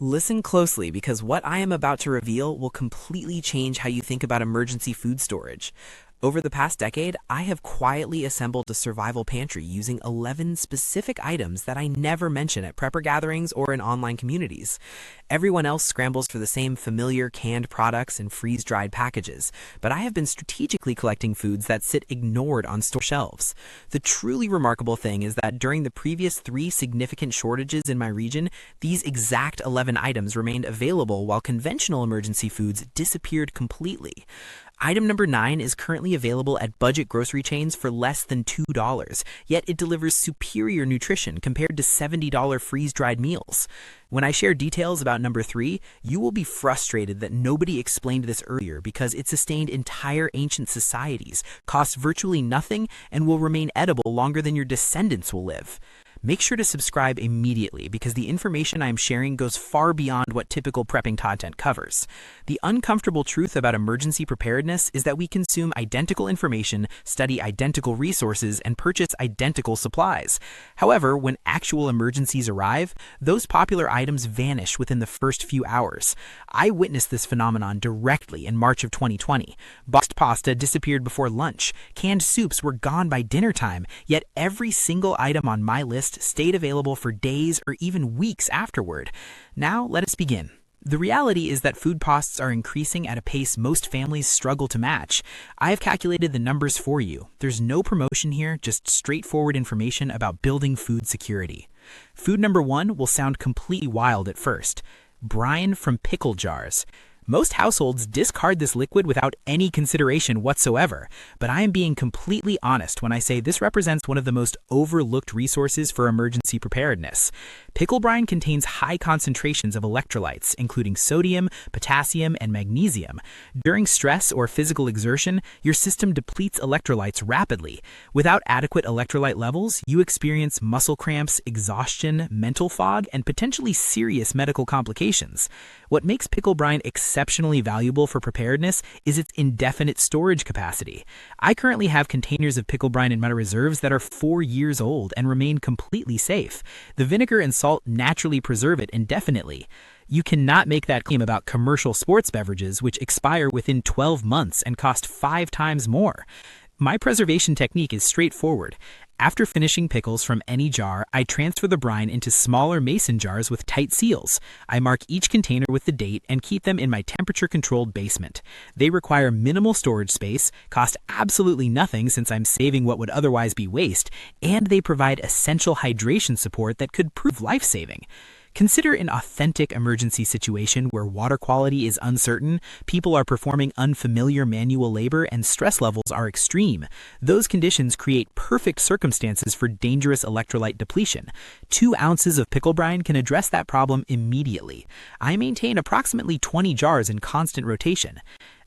Listen closely because what I am about to reveal will completely change how you think about emergency food storage. Over the past decade, I have quietly assembled a survival pantry using 11 specific items that I never mention at prepper gatherings or in online communities. Everyone else scrambles for the same familiar canned products and freeze-dried packages, but I have been strategically collecting foods that sit ignored on store shelves. The truly remarkable thing is that during the previous 3 significant shortages in my region, these exact 11 items remained available while conventional emergency foods disappeared completely. Item number 9 is currently available at budget grocery chains for less than $2, yet it delivers superior nutrition compared to $70 freeze-dried meals. When I share details about number 3, you will be frustrated that nobody explained this earlier because it sustained entire ancient societies, costs virtually nothing, and will remain edible longer than your descendants will live. Make sure to subscribe immediately because the information I am sharing goes far beyond what typical prepping content covers. The uncomfortable truth about emergency preparedness is that we consume identical information, study identical resources, and purchase identical supplies. However, when actual emergencies arrive, those popular items vanish within the first few hours. I witnessed this phenomenon directly in March of 2020. Boxed pasta disappeared before lunch. Canned soups were gone by dinner time, yet every single item on my list stayed available for days or even weeks afterward. Now, let us begin. The reality is that food costs are increasing at a pace most families struggle to match. I have calculated the numbers for you. There's no promotion here, just straightforward information about building food security. Food number 1 will sound completely wild at first. Brine from pickle jars. Most households discard this liquid without any consideration whatsoever, but I am being completely honest when I say this represents one of the most overlooked resources for emergency preparedness. Pickle brine contains high concentrations of electrolytes, including sodium, potassium, and magnesium. During stress or physical exertion, your system depletes electrolytes rapidly. Without adequate electrolyte levels, you experience muscle cramps, exhaustion, mental fog, and potentially serious medical complications. What makes pickle brine exceptionally valuable for preparedness is its indefinite storage capacity. I currently have containers of pickle brine in my reserves that are 4 years old and remain completely safe. The vinegar and salt naturally preserve it indefinitely. You cannot make that claim about commercial sports beverages, which expire within 12 months and cost 5 times more. My preservation technique is straightforward. After finishing pickles from any jar, I transfer the brine into smaller mason jars with tight seals. I mark each container with the date and keep them in my temperature-controlled basement. They require minimal storage space, cost absolutely nothing since I'm saving what would otherwise be waste, and they provide essential hydration support that could prove life-saving. Consider an authentic emergency situation where water quality is uncertain, people are performing unfamiliar manual labor, and stress levels are extreme. Those conditions create perfect circumstances for dangerous electrolyte depletion. 2 ounces of pickle brine can address that problem immediately. I maintain approximately 20 jars in constant rotation.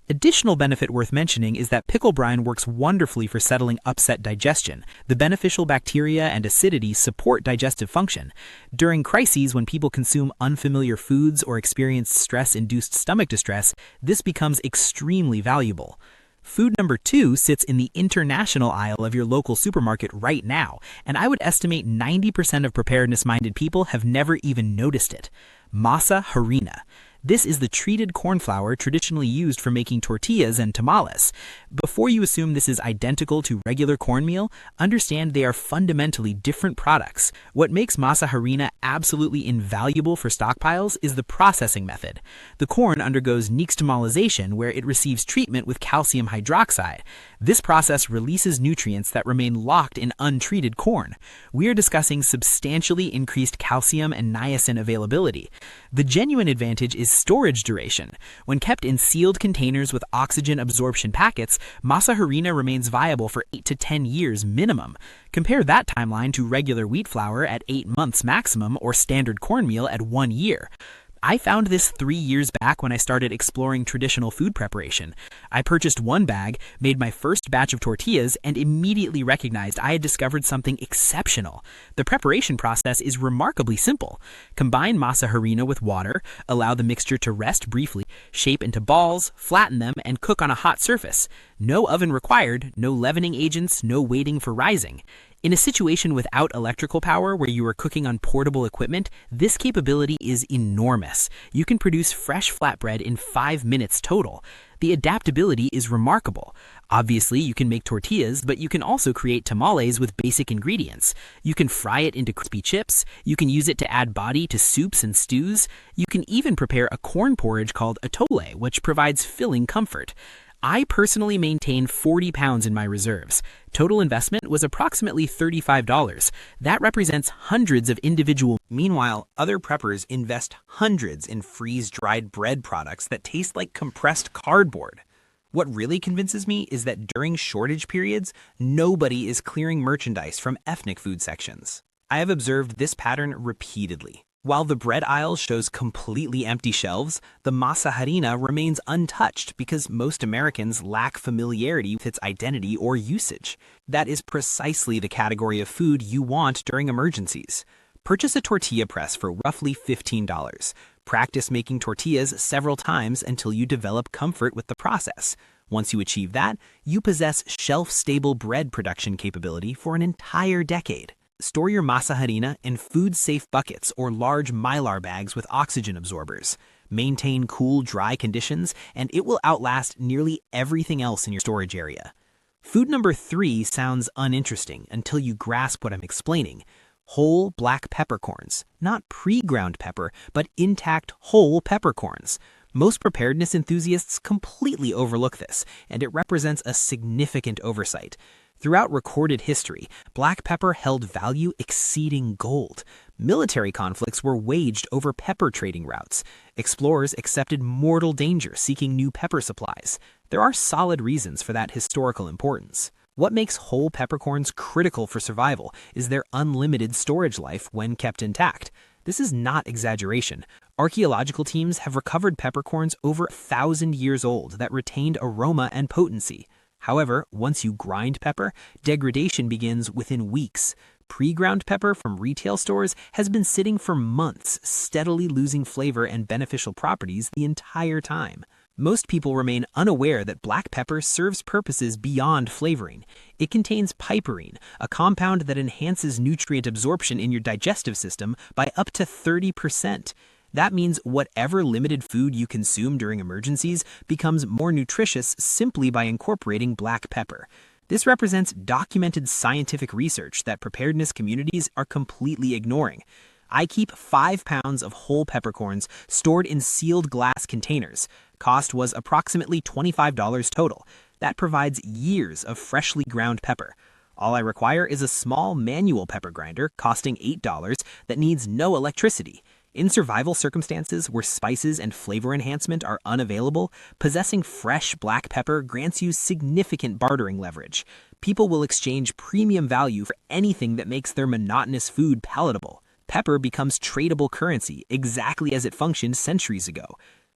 Additional benefit worth mentioning is that pickle brine works wonderfully for settling upset digestion. The beneficial bacteria and acidity support digestive function. During crises when people consume unfamiliar foods or experience stress-induced stomach distress, this becomes extremely valuable. Food number 2 sits in the international aisle of your local supermarket right now, and I would estimate 90% of preparedness-minded people have never even noticed it. Masa harina. This is the treated corn flour traditionally used for making tortillas and tamales. Before you assume this is identical to regular cornmeal, understand they are fundamentally different products. What makes masa harina absolutely invaluable for stockpiles is the processing method. The corn undergoes nixtamalization, where it receives treatment with calcium hydroxide. This process releases nutrients that remain locked in untreated corn. We are discussing substantially increased calcium and niacin availability. The genuine advantage is storage duration. When kept in sealed containers with oxygen absorption packets, masa harina remains viable for 8 to 10 years minimum. Compare that timeline to regular wheat flour at 8 months maximum or standard cornmeal at 1 year. I found this 3 years back when I started exploring traditional food preparation. I purchased 1 bag, made my first batch of tortillas, and immediately recognized I had discovered something exceptional. The preparation process is remarkably simple. Combine masa harina with water, allow the mixture to rest briefly, shape into balls, flatten them, and cook on a hot surface. No oven required, no leavening agents, no waiting for rising. In a situation without electrical power where you are cooking on portable equipment, this capability is enormous. You can produce fresh flatbread in 5 minutes total. The adaptability is remarkable. Obviously, you can make tortillas, but you can also create tamales with basic ingredients. You can fry it into crispy chips. You can use it to add body to soups and stews. You can even prepare a corn porridge called atole, which provides filling comfort. I personally maintain 40 pounds in my reserves. Total investment was approximately $35. That represents hundreds of individual. Meanwhile, other preppers invest hundreds in freeze-dried bread products that taste like compressed cardboard. What really convinces me is that during shortage periods, nobody is clearing merchandise from ethnic food sections. I have observed this pattern repeatedly. While the bread aisle shows completely empty shelves, the Masa harina remains untouched because most Americans lack familiarity with its identity or usage. That is precisely the category of food you want during emergencies. Purchase a tortilla press for roughly $15. Practice making tortillas several times until you develop comfort with the process. Once you achieve that, you possess shelf-stable bread production capability for an entire decade. Store your masa harina in food-safe buckets or large mylar bags with oxygen absorbers. Maintain cool, dry conditions, and it will outlast nearly everything else in your storage area. Food number 3 sounds uninteresting until you grasp what I'm explaining. Whole black peppercorns. Not pre-ground pepper, but intact whole peppercorns. Most preparedness enthusiasts completely overlook this, and it represents a significant oversight. Throughout recorded history, black pepper held value exceeding gold. Military conflicts were waged over pepper trading routes. Explorers accepted mortal danger seeking new pepper supplies. There are solid reasons for that historical importance. What makes whole peppercorns critical for survival is their unlimited storage life when kept intact. This is not exaggeration. Archaeological teams have recovered peppercorns over 1,000 years old that retained aroma and potency. However, once you grind pepper, degradation begins within weeks. Pre-ground pepper from retail stores has been sitting for months, steadily losing flavor and beneficial properties the entire time. Most people remain unaware that black pepper serves purposes beyond flavoring. It contains piperine, a compound that enhances nutrient absorption in your digestive system by up to 30%. That means whatever limited food you consume during emergencies becomes more nutritious simply by incorporating black pepper. This represents documented scientific research that preparedness communities are completely ignoring. I keep 5 pounds of whole peppercorns stored in sealed glass containers. Cost was approximately $25 total. That provides years of freshly ground pepper. All I require is a small manual pepper grinder costing $8 that needs no electricity. In survival circumstances where spices and flavor enhancement are unavailable, possessing fresh black pepper grants you significant bartering leverage. People will exchange premium value for anything that makes their monotonous food palatable. Pepper becomes tradable currency exactly as it functioned centuries ago.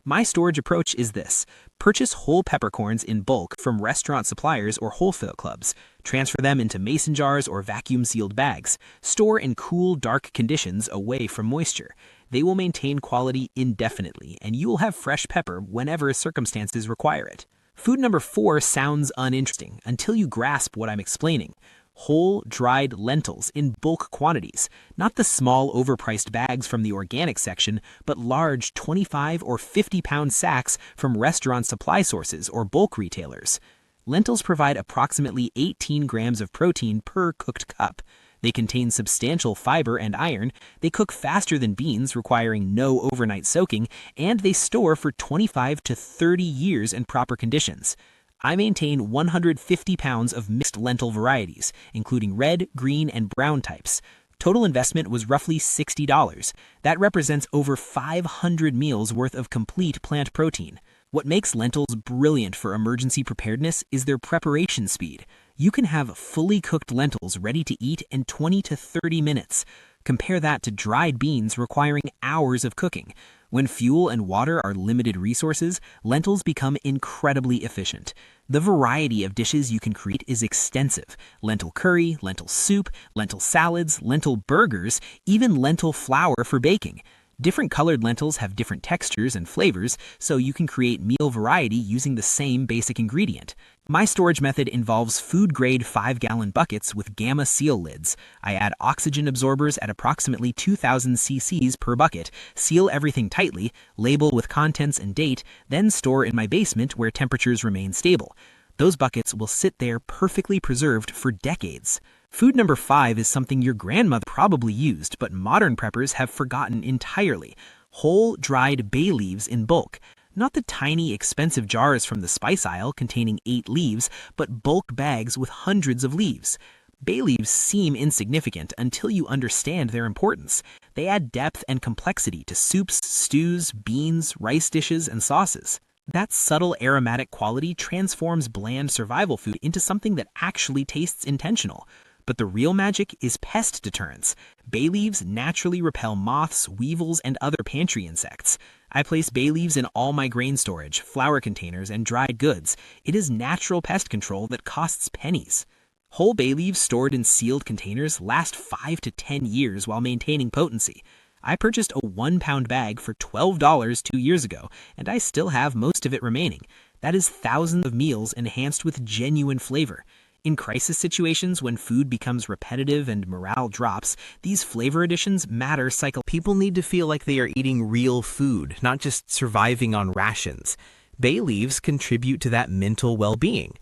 My storage approach is this. Purchase whole peppercorns in bulk from restaurant suppliers or wholesale clubs. Transfer them into mason jars or vacuum-sealed bags. Store in cool, dark conditions away from moisture. They will maintain quality indefinitely, and you will have fresh pepper whenever circumstances require it. Food number 4 sounds uninteresting until you grasp what I'm explaining. Whole, dried lentils in bulk quantities. Not the small, overpriced bags from the organic section, but large 25 or 50-pound sacks from restaurant supply sources or bulk retailers. Lentils provide approximately 18 grams of protein per cooked cup. They contain substantial fiber and iron, they cook faster than beans, requiring no overnight soaking, and they store for 25 to 30 years in proper conditions. I maintain 150 pounds of mixed lentil varieties, including red, green, and brown types. Total investment was roughly $60. That represents over 500 meals worth of complete plant protein. What makes lentils brilliant for emergency preparedness is their preparation speed. You can have fully cooked lentils ready to eat in 20 to 30 minutes. Compare that to dried beans requiring hours of cooking. When fuel and water are limited resources, lentils become incredibly efficient. The variety of dishes you can create is extensive. Lentil curry, lentil soup, lentil salads, lentil burgers, even lentil flour for baking. Different colored lentils have different textures and flavors, so you can create meal variety using the same basic ingredient. My storage method involves food-grade 5-gallon buckets with gamma seal lids. I add oxygen absorbers at approximately 2,000 cc's per bucket, seal everything tightly, label with contents and date, then store in my basement where temperatures remain stable. Those buckets will sit there perfectly preserved for decades. Food number 5 is something your grandmother probably used, but modern preppers have forgotten entirely. Whole, dried bay leaves in bulk. Not the tiny, expensive jars from the spice aisle containing 8 leaves, but bulk bags with hundreds of leaves. Bay leaves seem insignificant until you understand their importance. They add depth and complexity to soups, stews, beans, rice dishes, and sauces. That subtle aromatic quality transforms bland survival food into something that actually tastes intentional. But the real magic is pest deterrence. Bay leaves naturally repel moths, weevils, and other pantry insects. I place bay leaves in all my grain storage, flour containers, and dried goods. It is natural pest control that costs pennies. Whole bay leaves stored in sealed containers last 5 to 10 years while maintaining potency. I purchased a 1-pound bag for $12 2 years ago, and I still have most of it remaining. That is thousands of meals enhanced with genuine flavor. In crisis situations when food becomes repetitive and morale drops, these flavor additions matter People need to feel like they are eating real food, not just surviving on rations. Bay leaves contribute to that mental well-being.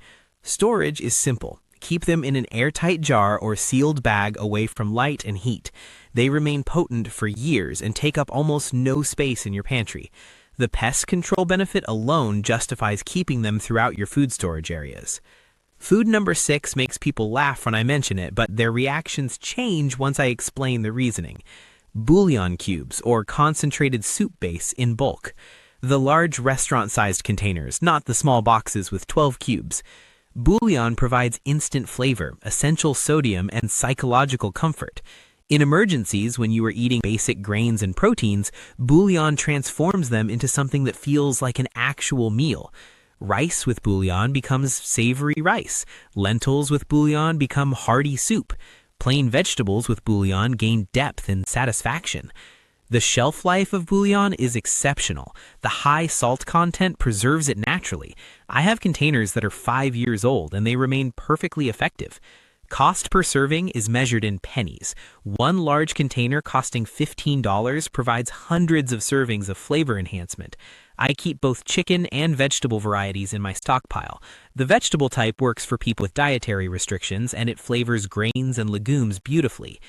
Storage is simple. Keep them in an airtight jar or sealed bag away from light and heat. They remain potent for years and take up almost no space in your pantry. The pest control benefit alone justifies keeping them throughout your food storage areas. Food number 6 makes people laugh when I mention it, but their reactions change once I explain the reasoning. Bouillon cubes, or concentrated soup base in bulk. The large restaurant-sized containers, not the small boxes with 12 cubes. Bouillon provides instant flavor, essential sodium, and psychological comfort. In emergencies, when you are eating basic grains and proteins, bouillon transforms them into something that feels like an actual meal. Rice with bouillon becomes savory rice. Lentils with bouillon become hearty soup. Plain vegetables with bouillon gain depth and satisfaction. The shelf life of bouillon is exceptional. The high salt content preserves it naturally. I have containers that are 5 years old and they remain perfectly effective. Cost per serving is measured in pennies. One large container costing $15 provides hundreds of servings of flavor enhancement. I keep both chicken and vegetable varieties in my stockpile. The vegetable type works for people with dietary restrictions and it flavors grains and legumes beautifully.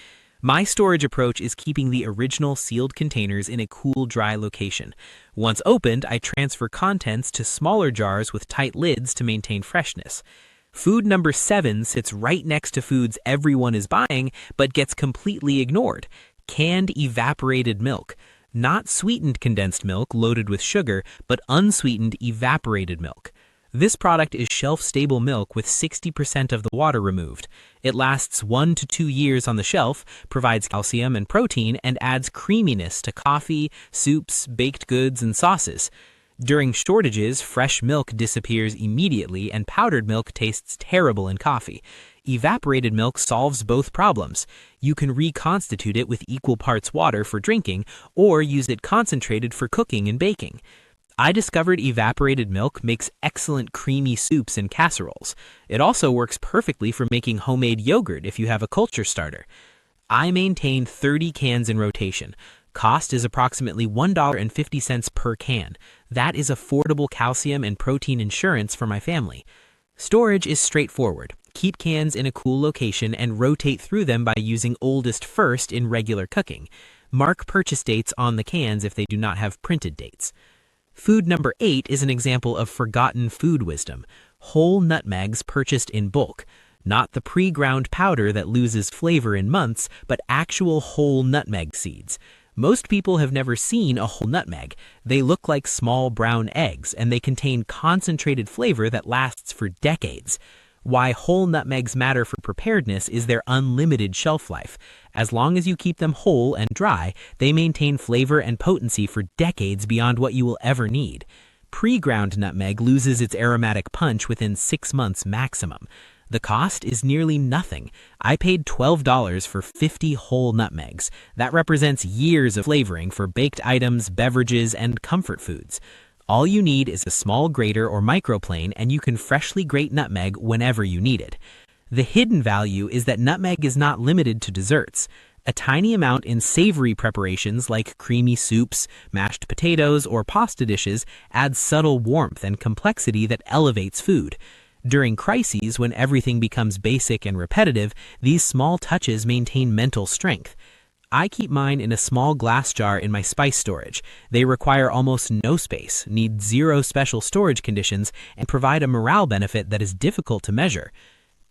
My storage approach is keeping the original sealed containers in a cool, dry location. Once opened, I transfer contents to smaller jars with tight lids to maintain freshness. Food number 7 sits right next to foods everyone is buying but gets completely ignored. Canned evaporated milk. Not sweetened condensed milk loaded with sugar, but unsweetened evaporated milk. This product is shelf-stable milk with 60% of the water removed. It lasts 1 to 2 years on the shelf, provides calcium and protein, and adds creaminess to coffee, soups, baked goods, and sauces. During shortages, fresh milk disappears immediately and powdered milk tastes terrible in coffee. Evaporated milk solves both problems. You can reconstitute it with equal parts water for drinking or use it concentrated for cooking and baking. I discovered evaporated milk makes excellent creamy soups and casseroles. It also works perfectly for making homemade yogurt if you have a culture starter. I maintain 30 cans in rotation. Cost is approximately $1.50 per can. That is affordable calcium and protein insurance for my family. Storage is straightforward. Keep cans in a cool location and rotate through them by using oldest first in regular cooking. Mark purchase dates on the cans if they do not have printed dates. Food number 8 is an example of forgotten food wisdom. Whole nutmegs purchased in bulk. Not the pre-ground powder that loses flavor in months, but actual whole nutmeg seeds. Most people have never seen a whole nutmeg. They look like small brown eggs, and they contain concentrated flavor that lasts for decades. Why whole nutmegs matter for preparedness is their unlimited shelf life. As long as you keep them whole and dry, they maintain flavor and potency for decades beyond what you will ever need. Pre-ground nutmeg loses its aromatic punch within 6 months maximum. The cost is nearly nothing. I paid $12 for 50 whole nutmegs. That represents years of flavoring for baked items, beverages, and comfort foods. All you need is a small grater or microplane, and you can freshly grate nutmeg whenever you need it. The hidden value is that nutmeg is not limited to desserts. A tiny amount in savory preparations like creamy soups, mashed potatoes, or pasta dishes adds subtle warmth and complexity that elevates food. During crises, when everything becomes basic and repetitive, these small touches maintain mental strength. I keep mine in a small glass jar in my spice storage. They require almost no space, need zero special storage conditions, and provide a morale benefit that is difficult to measure.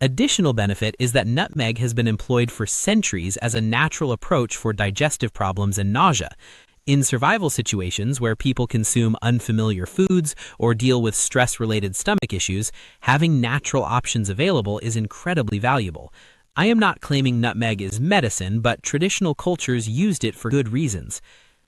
Additional benefit is that nutmeg has been employed for centuries as a natural approach for digestive problems and nausea. In survival situations where people consume unfamiliar foods or deal with stress-related stomach issues, having natural options available is incredibly valuable. I am not claiming nutmeg is medicine, but traditional cultures used it for good reasons.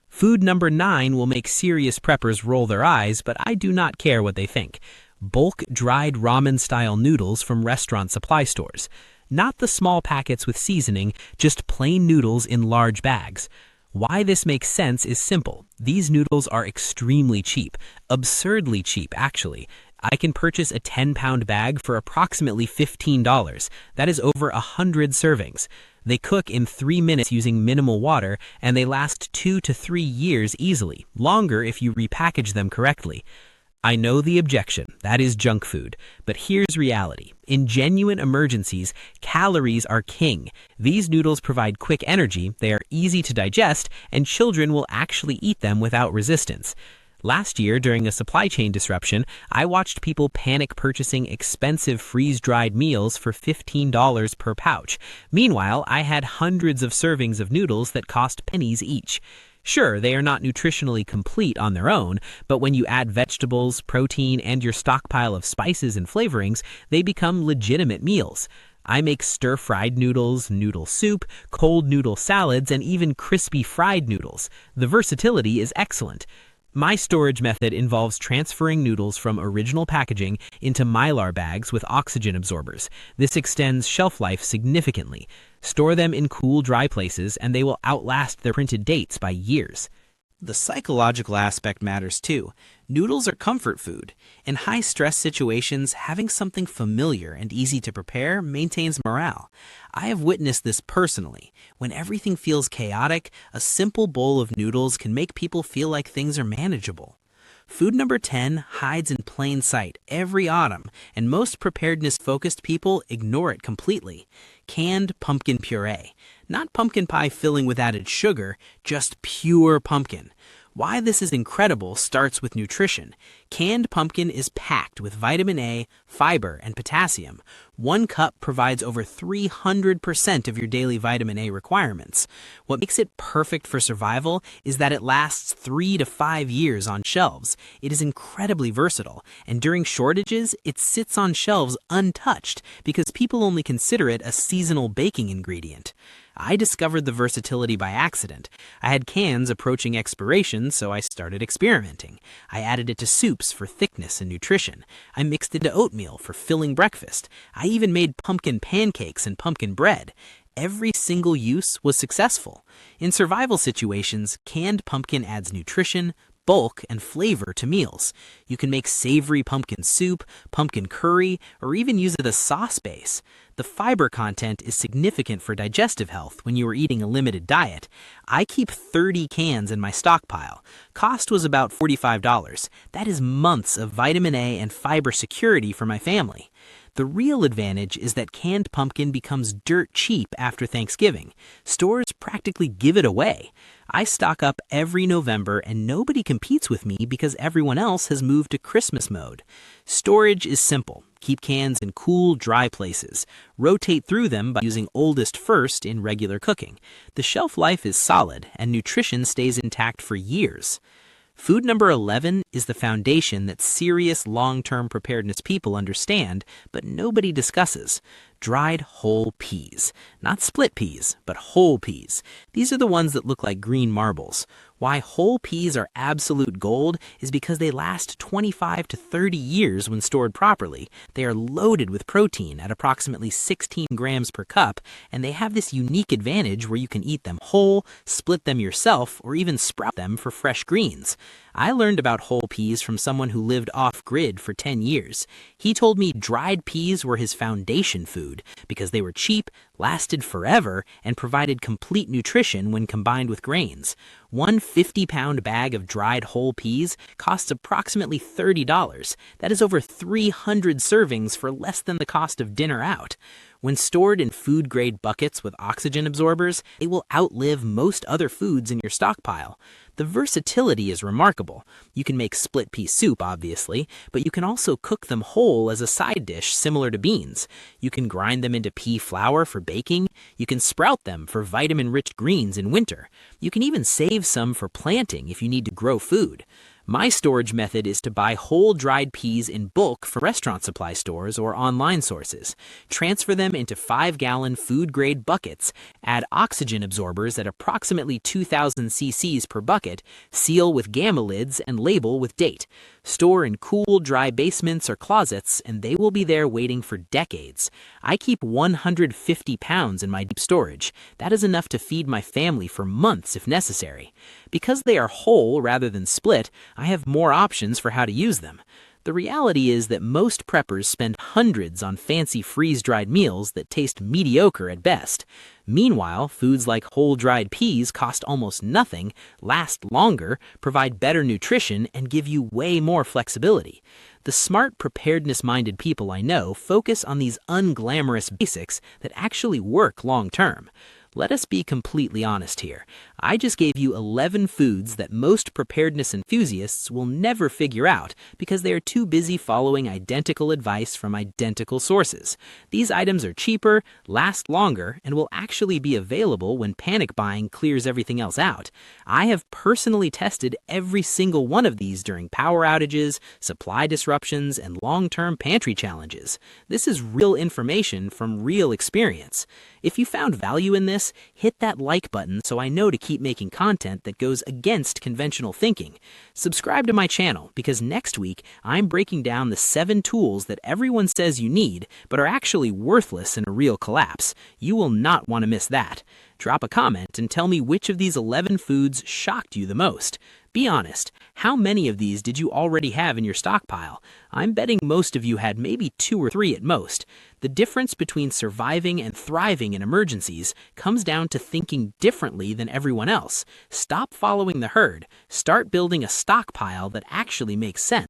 Food number 9 will make serious preppers roll their eyes, but I do not care what they think. Bulk dried ramen-style noodles from restaurant supply stores. Not the small packets with seasoning, just plain noodles in large bags. Why this makes sense is simple. These noodles are extremely cheap, absurdly cheap actually. I can purchase a 10-pound bag for approximately $15. That is over 100 servings. They cook in 3 minutes using minimal water, and they last 2 to 3 years easily, longer if you repackage them correctly. I know the objection, that is junk food, but here's reality. In genuine emergencies, calories are king. These noodles provide quick energy, they are easy to digest, and children will actually eat them without resistance. Last year, during a supply chain disruption, I watched people panic purchasing expensive freeze-dried meals for $15 per pouch. Meanwhile, I had hundreds of servings of noodles that cost pennies each. Sure, they are not nutritionally complete on their own, but when you add vegetables, protein, and your stockpile of spices and flavorings, they become legitimate meals. I make stir-fried noodles, noodle soup, cold noodle salads, and even crispy fried noodles. The versatility is excellent. My storage method involves transferring noodles from original packaging into Mylar bags with oxygen absorbers. This extends shelf life significantly. Store them in cool, dry places, and they will outlast their printed dates by years. The psychological aspect matters too. Noodles are comfort food. In high-stress situations, having something familiar and easy to prepare maintains morale. I have witnessed this personally. When everything feels chaotic, a simple bowl of noodles can make people feel like things are manageable. Food number 10 hides in plain sight every autumn, and most preparedness-focused people ignore it completely. Canned pumpkin puree. Not pumpkin pie filling with added sugar, just pure pumpkin. Why this is incredible starts with nutrition. Canned pumpkin is packed with vitamin A, fiber, and potassium. 1 cup provides over 300% of your daily vitamin A requirements. What makes it perfect for survival is that it lasts 3 to 5 years on shelves. It is incredibly versatile, and during shortages, it sits on shelves untouched because people only consider it a seasonal baking ingredient. I discovered the versatility by accident. I had cans approaching expiration, so I started experimenting. I added it to soups for thickness and nutrition. I mixed it into oatmeal for filling breakfast. I even made pumpkin pancakes and pumpkin bread. Every single use was successful. In survival situations, canned pumpkin adds nutrition, bulk, and flavor to meals. You can make savory pumpkin soup, pumpkin curry, or even use it as sauce base. The fiber content is significant for digestive health when you are eating a limited diet. I keep 30 cans in my stockpile. Cost was about $45. That is months of vitamin A and fiber security for my family. The real advantage is that canned pumpkin becomes dirt cheap after Thanksgiving. Stores practically give it away. I stock up every November and nobody competes with me because everyone else has moved to Christmas mode. Storage is simple. Keep cans in cool, dry places. Rotate through them by using oldest first in regular cooking. The shelf life is solid and nutrition stays intact for years. Food number 11 is the foundation that serious long-term preparedness people understand, but nobody discusses. Dried whole peas. Not split peas, but whole peas. These are the ones that look like green marbles. Why whole peas are absolute gold is because they last 25 to 30 years when stored properly. They are loaded with protein at approximately 16 grams per cup, and they have this unique advantage where you can eat them whole, split them yourself, or even sprout them for fresh greens. I learned about whole peas from someone who lived off-grid for 10 years. He told me dried peas were his foundation food because they were cheap, lasted forever, and provided complete nutrition when combined with grains. One 50-pound bag of dried whole peas costs approximately $30. That is over 300 servings for less than the cost of dinner out. When stored in food-grade buckets with oxygen absorbers, they will outlive most other foods in your stockpile. The versatility is remarkable. You can make split pea soup, obviously, but you can also cook them whole as a side dish similar to beans. You can grind them into pea flour for baking. You can sprout them for vitamin-rich greens in winter. You can even save some for planting if you need to grow food. My storage method is to buy whole dried peas in bulk from restaurant supply stores or online sources. Transfer them into 5-gallon food-grade buckets, add oxygen absorbers at approximately 2,000 cc's per bucket, seal with gamma lids, and label with date. Store in cool, dry basements or closets, and they will be there waiting for decades. I keep 150 pounds in my deep storage. That is enough to feed my family for months if necessary. Because they are whole rather than split, I have more options for how to use them. The reality is that most preppers spend hundreds on fancy freeze-dried meals that taste mediocre at best. Meanwhile, foods like whole dried peas cost almost nothing, last longer, provide better nutrition, and give you way more flexibility. The smart, preparedness-minded people I know focus on these unglamorous basics that actually work long-term. Let us be completely honest here. I just gave you 11 foods that most preparedness enthusiasts will never figure out because they are too busy following identical advice from identical sources. These items are cheaper, last longer, and will actually be available when panic buying clears everything else out. I have personally tested every single one of these during power outages, supply disruptions, and long-term pantry challenges. This is real information from real experience. If you found value in this, hit that like button so I know to keep making content that goes against conventional thinking. Subscribe to my channel because next week I'm breaking down the 7 tools that everyone says you need but are actually worthless in a real collapse. You will not want to miss that. Drop a comment and tell me which of these 11 foods shocked you the most. Be honest, how many of these did you already have in your stockpile? I'm betting most of you had maybe 2 or 3 at most. The difference between surviving and thriving in emergencies comes down to thinking differently than everyone else. Stop following the herd. Start building a stockpile that actually makes sense.